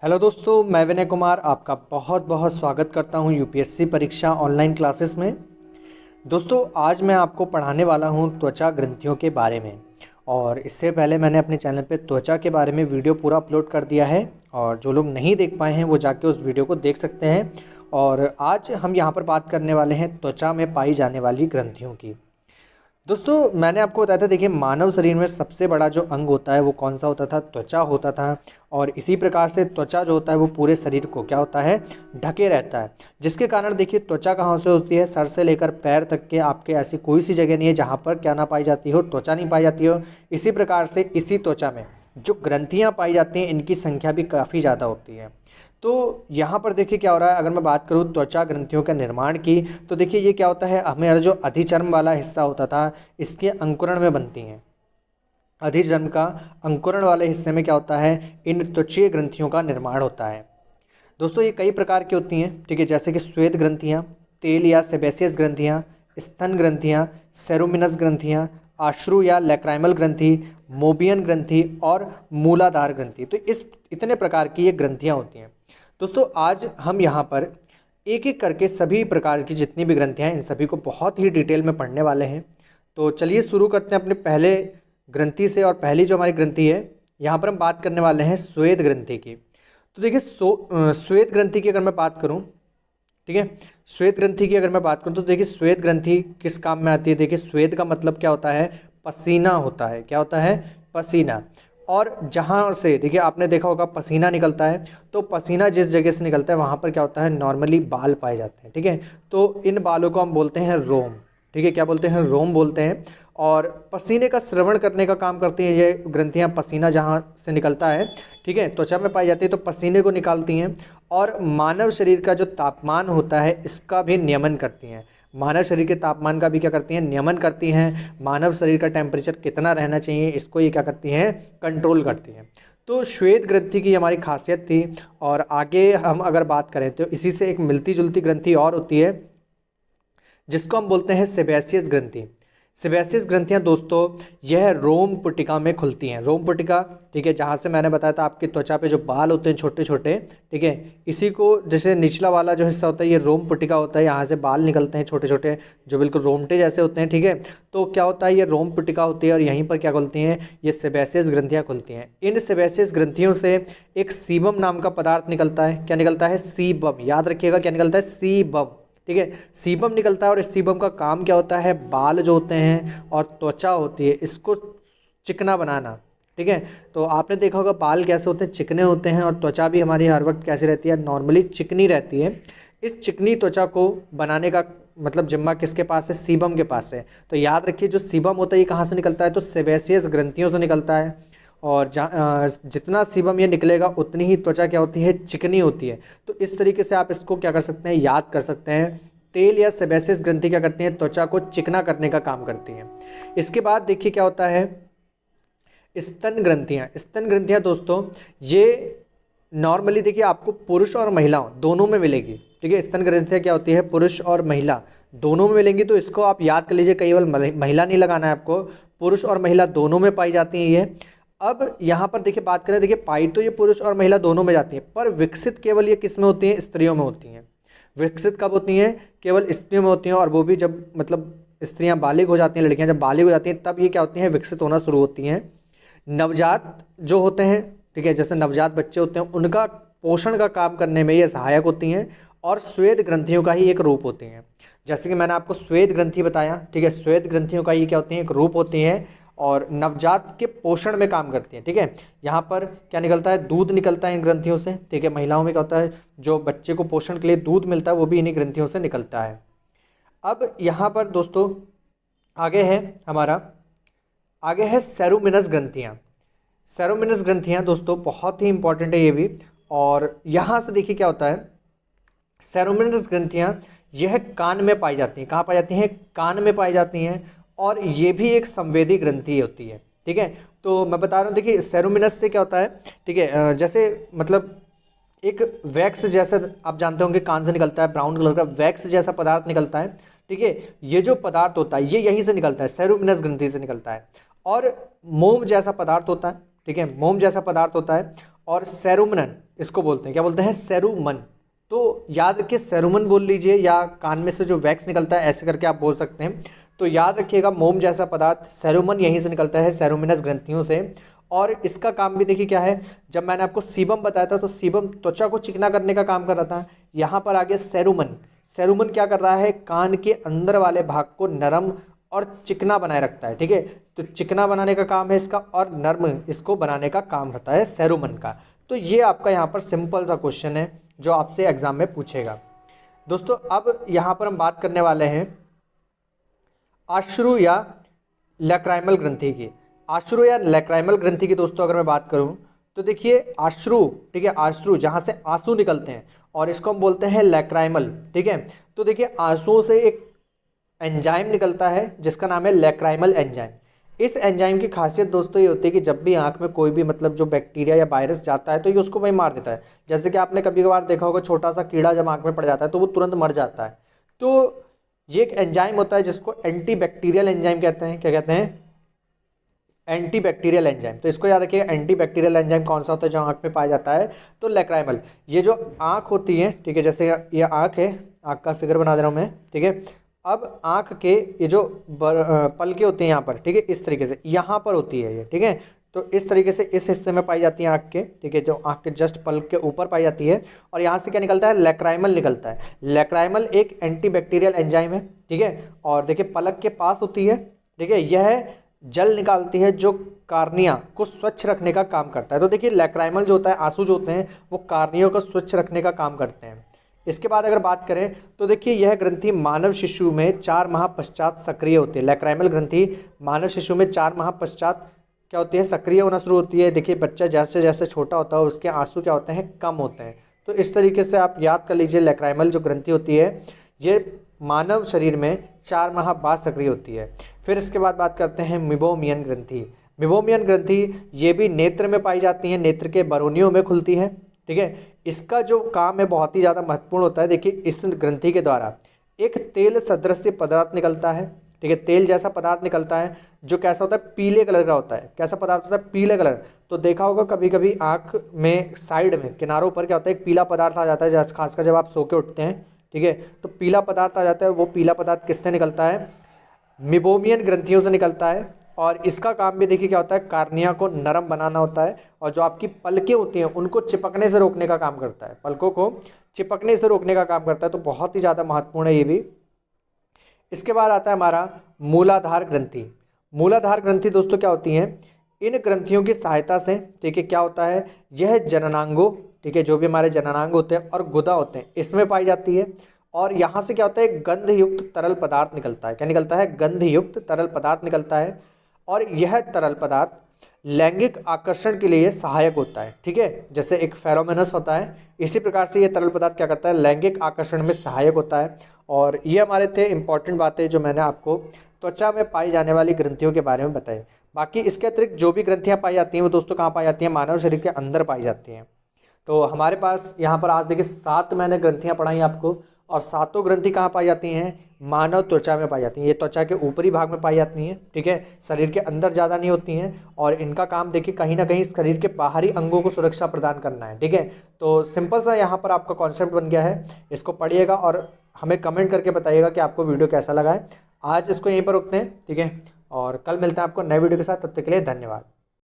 Hello दोस्तों, मैं विनय कुमार आपका बहुत बहुत स्वागत करता हूं यूपीएससी परीक्षा ऑनलाइन क्लासेस में। दोस्तों, आज मैं आपको पढ़ाने वाला हूं त्वचा ग्रंथियों के बारे में। और इससे पहले मैंने अपने चैनल पे त्वचा के बारे में वीडियो पूरा अपलोड कर दिया है, और जो लोग नहीं देख पाए हैं वो जाके उस वीडियो को देख सकते हैं। और आज हम यहाँ पर बात करने वाले हैं त्वचा में पाई जाने वाली ग्रंथियों की। दोस्तों, मैंने आपको बताया था, देखिए मानव शरीर में सबसे बड़ा जो अंग होता है वो कौन सा होता था? त्वचा होता था। और इसी प्रकार से त्वचा जो होता है वो पूरे शरीर को क्या होता है, ढके रहता है। जिसके कारण देखिए त्वचा कहाँ से होती है, सर से लेकर पैर तक के आपके ऐसी कोई सी जगह नहीं है जहाँ पर क्या ना पाई जाती हो, त्वचा नहीं पाई जाती हो। इसी प्रकार से इसी त्वचा में जो ग्रंथियाँ पाई जाती हैं इनकी संख्या भी काफ़ी ज़्यादा होती है। तो यहाँ पर देखिए क्या हो रहा है, अगर मैं बात करूँ त्वचा ग्रंथियों का निर्माण की, तो देखिए ये क्या होता है, हमें जो अधिचर्म वाला हिस्सा होता था इसके अंकुरण में बनती हैं। अधिचर्म का अंकुरण वाले हिस्से में क्या होता है, इन त्वचीय ग्रंथियों का निर्माण होता है। दोस्तों, ये कई प्रकार की होती हैं, ठीक है, जैसे कि श्वेत ग्रंथियाँ, तेल या सेबेसियस ग्रंथियाँ, स्तन ग्रंथियाँ, सेरोमिनस ग्रंथियाँ, आश्रु या लैक्राइमल ग्रंथि, मोबियन ग्रंथि और मूलाधार ग्रंथि। तो इस इतने प्रकार की ये ग्रंथियाँ होती हैं। दोस्तों, आज हम यहाँ पर एक एक करके सभी प्रकार की जितनी भी ग्रंथियाँ हैं इन सभी को बहुत ही डिटेल में पढ़ने वाले हैं। तो चलिए शुरू करते हैं अपने पहले ग्रंथि से। और पहली जो हमारी ग्रंथि है, यहाँ पर हम बात करने वाले हैं श्वेत ग्रंथि की। तो देखिए श्वेत ग्रंथि की अगर मैं बात करूँ, ठीक है, श्वेत ग्रंथि की अगर मैं बात करूँ तो देखिए श्वेत ग्रंथि किस काम में आती है। देखिए श्वेत का मतलब क्या होता है, पसीना होता है। क्या होता है? पसीना। और जहाँ से देखिए आपने देखा होगा पसीना निकलता है, तो पसीना जिस जगह से निकलता है वहाँ पर क्या होता है, नॉर्मली बाल पाए जाते हैं। ठीक है, तो इन बालों को हम बोलते हैं रोम। ठीक है, क्या बोलते हैं? रोम बोलते हैं। और पसीने का श्रवण करने का काम करती हैं ये ग्रंथियाँ। पसीना जहाँ से निकलता है, ठीक है, त्वचा में पाई जाती है, तो पसीने को निकालती हैं। और मानव शरीर का जो तापमान होता है इसका भी नियमन करती हैं। मानव शरीर के तापमान का भी क्या करती हैं, नियमन करती हैं। मानव शरीर का टेम्परेचर कितना रहना चाहिए इसको ये क्या करती हैं, कंट्रोल करती हैं। तो श्वेत ग्रंथि की हमारी खासियत थी। और आगे हम अगर बात करें तो इसी से एक मिलती जुलती ग्रंथि और होती है जिसको हम बोलते हैं सेबेसियस ग्रंथि। सेबेसियस ग्रंथियां दोस्तों यह रोम पुटिका में खुलती हैं। रोम पुटिका, ठीक है, जहाँ से मैंने बताया था आपकी त्वचा पे जो बाल होते हैं छोटे छोटे, ठीक है, इसी को जैसे निचला वाला जो हिस्सा होता है ये रोम पुटिका होता है। यहाँ से बाल निकलते हैं छोटे छोटे जो बिल्कुल रोमटे जैसे होते हैं। ठीक है, तो क्या होता है, ये रोम पुटिका होती है और यहीं पर क्या खुलती हैं, ये सेबेसियस ग्रंथियाँ खुलती हैं। इन सेबेसियस ग्रंथियों से एक सीबम नाम का पदार्थ निकलता है। क्या निकलता है? सीबम। याद रखिएगा क्या निकलता है, सीबम। ठीक है, सीबम निकलता है। और इस सीबम का काम क्या होता है, बाल जो होते हैं और त्वचा होती है इसको चिकना बनाना। ठीक है, तो आपने देखा होगा बाल कैसे होते हैं, चिकने होते हैं। और त्वचा भी हमारी हर वक्त कैसी रहती है, नॉर्मली चिकनी रहती है। इस चिकनी त्वचा को बनाने का मतलब जिम्मा किसके पास है, सीबम के पास है। तो याद रखिए जो सीबम होता है ये कहाँ से निकलता है, तो सेबेसियस ग्रंथियों से निकलता है। और जितना सीबम ये निकलेगा उतनी ही त्वचा क्या होती है, चिकनी होती है। तो इस तरीके से आप इसको क्या कर सकते हैं, याद कर सकते हैं। तेल या सेबेसियस ग्रंथि क्या करती हैं, त्वचा को चिकना करने का काम करती हैं। इसके बाद देखिए क्या होता है, स्तन ग्रंथियाँ। स्तन ग्रंथियाँ दोस्तों ये नॉर्मली देखिए आपको पुरुष और महिलाओं दोनों में मिलेगी। ठीक है, स्तन ग्रंथियाँ क्या होती है, पुरुष और महिला दोनों में मिलेंगी। तो इसको आप याद कर लीजिए, केवल महिला नहीं लगाना है आपको, पुरुष और महिला दोनों में पाई जाती हैं ये। अब यहाँ पर देखिए बात करें, देखिए पाई तो ये पुरुष और महिला दोनों में जाती है, पर विकसित केवल ये किस में होती हैं, स्त्रियों में होती हैं। विकसित कब होती हैं, केवल स्त्रियों में होती हैं। और वो भी जब मतलब स्त्रियां बालिग हो जाती हैं, लड़कियां जब बालिग हो जाती हैं तब ये क्या होती हैं, विकसित होना शुरू होती हैं। नवजात जो होते हैं, ठीक है, जैसे नवजात बच्चे होते हैं उनका पोषण का काम करने में ये सहायक होती हैं। और श्वेत ग्रंथियों का ही एक रूप होती हैं। जैसे कि मैंने आपको श्वेत ग्रंथि बताया, ठीक है, श्वेत ग्रंथियों का ये क्या होती हैं, एक रूप होती हैं। और नवजात के पोषण में काम करती हैं। ठीक है, यहाँ पर क्या निकलता है, दूध निकलता है इन ग्रंथियों से। ठीक है, महिलाओं में क्या होता है, जो बच्चे को पोषण के लिए दूध मिलता है वो भी इन्हीं ग्रंथियों से निकलता है। अब यहाँ पर दोस्तों आगे है हमारा, आगे है सेरोमिनस ग्रंथियाँ। सेरोमिनस ग्रंथियाँ दोस्तों बहुत ही इंपॉर्टेंट है ये भी। और यहाँ से देखिए क्या होता है, सेरोमिनस ग्रंथियाँ यह कान में पाई जाती हैं। कहाँ पाई जाती हैं, कान में पाई जाती हैं। और ये भी एक संवेदी ग्रंथि होती है। ठीक है, तो मैं बता रहा हूँ, देखिए सेरोमिनस से क्या होता है, ठीक है, जैसे मतलब एक वैक्स जैसा आप जानते होंगे कान से निकलता है, ब्राउन कलर का वैक्स जैसा पदार्थ निकलता है। ठीक है, ये जो पदार्थ होता है ये यहीं से निकलता है, सेरोमिनस ग्रंथि से निकलता है। और मोम जैसा पदार्थ होता है। ठीक है, मोम जैसा पदार्थ होता है। और सेरुमन इसको बोलते हैं, क्या बोलते हैं, सेरुमन। तो याद रखिए सेरुमन बोल लीजिए, या कान में से जो वैक्स निकलता है ऐसे करके आप बोल सकते हैं। तो याद रखिएगा मोम जैसा पदार्थ सेरुमन यहीं से निकलता है, सेरुमिनस ग्रंथियों से। और इसका काम भी देखिए क्या है, जब मैंने आपको सीबम बताया था तो सीबम त्वचा को चिकना करने का काम कर रहा था। यहाँ पर आगे सेरुमन, सेरुमन क्या कर रहा है, कान के अंदर वाले भाग को नरम और चिकना बनाए रखता है। ठीक है, तो चिकना बनाने का काम है इसका, और नर्म इसको बनाने का काम होता है सेरुमन का। तो ये आपका यहाँ पर सिंपल सा क्वेश्चन है जो आपसे एग्जाम में पूछेगा। दोस्तों अब यहाँ पर हम बात करने वाले हैं आश्रु या लैक्राइमल ग्रंथि की। आश्रु या लैक्राइमल ग्रंथि की दोस्तों अगर मैं बात करूँ तो देखिए आश्रु, ठीक है, आश्रु जहाँ से आंसू निकलते हैं और इसको हम बोलते हैं लैक्राइमल। ठीक है, तो देखिए आंसुओं से एक एंजाइम निकलता है जिसका नाम है लैक्राइमल एंजाइम। इस एंजाइम की खासियत दोस्तों ये होती है कि जब भी आंख में कोई भी मतलब जो बैक्टीरिया या वायरस जाता है तो ये उसको वहीं मार देता है। जैसे कि आपने कभी कभार देखा होगा छोटा सा कीड़ा जब आंख में पड़ जाता है तो वो तुरंत मर जाता है। तो ये एक एंजाइम होता है जिसको एंटी बैक्टीरियल एंजाइम कहते हैं। क्या कहते हैं, एंटी बैक्टीरियल एंजाइम। तो इसको याद रखिए एंटी बैक्टीरियल एंजाइम कौन सा होता है जो आंख में पाया जाता है, तो लैक्राइमल। ये जो आंख होती है, ठीक है, जैसे ये आंख है, आंख का फिगर बना दे रहा हूँ मैं। ठीक है, अब आंख के ये जो पलके होते हैं यहाँ पर, ठीक है, इस तरीके से यहाँ पर होती है ये। ठीक है, तो इस तरीके से इस हिस्से में पाई जाती है आंख के। ठीक है, जो आंख के जस्ट पलक के ऊपर पाई जाती है, और यहाँ से क्या निकलता है, लैक्राइमल निकलता है। लैक्राइमल एक एंटी बैक्टीरियल एंजाइम है। ठीक है, और देखिए पलक के पास होती है। ठीक है, यह जल निकालती है जो कार्निया को स्वच्छ रखने का काम करता है। तो देखिए लैक्राइमल जो होता है, आंसू जो होते हैं वो कार्निया को स्वच्छ रखने का काम करते हैं। इसके बाद अगर बात करें तो देखिए यह ग्रंथि मानव शिशु में 4 माह पश्चात सक्रिय होती है। लैक्राइमल ग्रंथि मानव शिशु में 4 माह पश्चात क्या होती है, सक्रिय होना शुरू होती है। देखिए बच्चा जैसे जैसे छोटा होता है उसके आंसू क्या होते हैं, कम होते हैं। तो इस तरीके से आप याद कर लीजिए लैक्राइमल जो ग्रंथि होती है ये मानव शरीर में 4 माह बाद सक्रिय होती है। फिर इसके बाद बात करते हैं मिबोमियन ग्रंथि। मिबोमियन ग्रंथि ये भी नेत्र में पाई जाती है, नेत्र के बरोनियों में खुलती है। ठीक है, इसका जो काम है बहुत ही ज़्यादा महत्वपूर्ण होता है। देखिए इस ग्रंथि के द्वारा एक तेल सदृश पदार्थ निकलता है। ठीक है, तेल जैसा पदार्थ निकलता है जो कैसा होता है, पीले कलर का होता है। कैसा पदार्थ होता है, पीले कलर। तो देखा होगा कभी कभी आँख में साइड में किनारों पर क्या होता है, एक पीला पदार्थ आ जाता है, जैसे खासकर जब आप सो के उठते हैं। ठीक है, तो पीला पदार्थ आ जाता है। वो पीला पदार्थ किससे निकलता है, मिबोमियन ग्रंथियों से निकलता है। और इसका काम भी देखिए क्या होता है, कार्निया को नरम बनाना होता है, और जो आपकी पलकें होती हैं उनको चिपकने से रोकने का काम करता है, पलकों को चिपकने से रोकने का काम करता है। तो बहुत ही ज़्यादा महत्वपूर्ण है ये भी। इसके बाद आता है हमारा मूलाधार ग्रंथि। मूलाधार ग्रंथि दोस्तों क्या होती हैं, इन ग्रंथियों की सहायता से, ठीक है, क्या होता है, यह जननांगों, ठीक है, जो भी हमारे जननांग होते हैं और गुदा होते हैं इसमें पाई जाती है। और यहाँ से क्या होता है, गंध युक्त तरल पदार्थ निकलता है। क्या निकलता है, गंध युक्त तरल पदार्थ निकलता है। और यह तरल पदार्थ लैंगिक आकर्षण के लिए सहायक होता है। ठीक है, जैसे एक फेरोमोनस होता है, इसी प्रकार से ये तरल पदार्थ क्या करता है, लैंगिक आकर्षण में सहायक होता है। और ये हमारे थे इंपॉर्टेंट बातें जो मैंने आपको त्वचा में पाई जाने वाली ग्रंथियों के बारे में बताई। बाकी इसके अतिरिक्त जो भी ग्रंथियाँ पाई जाती हैं वो दोस्तों कहाँ पाई जाती हैं, मानव शरीर के अंदर पाई जाती हैं। तो हमारे पास यहाँ पर आज देखिए 7 मैंने ग्रंथियाँ पढ़ाई आपको, और 7 ग्रंथि कहाँ पाई जाती हैं, मानव त्वचा में पाई जाती हैं। ये त्वचा के ऊपरी भाग में पाई जाती हैं। ठीक है, शरीर के अंदर ज़्यादा नहीं होती हैं, और इनका काम देखिए कहीं ना कहीं शरीर के बाहरी अंगों को सुरक्षा प्रदान करना है। ठीक है, तो सिंपल सा यहाँ पर आपका कॉन्सेप्ट बन गया है। इसको पढ़िएगा और हमें कमेंट करके बताइएगा कि आपको वीडियो कैसा लगा है। आज इसको यहीं पर रुकते हैं। ठीक है, और कल मिलते हैं आपको नए वीडियो के साथ। तब तक के लिए धन्यवाद।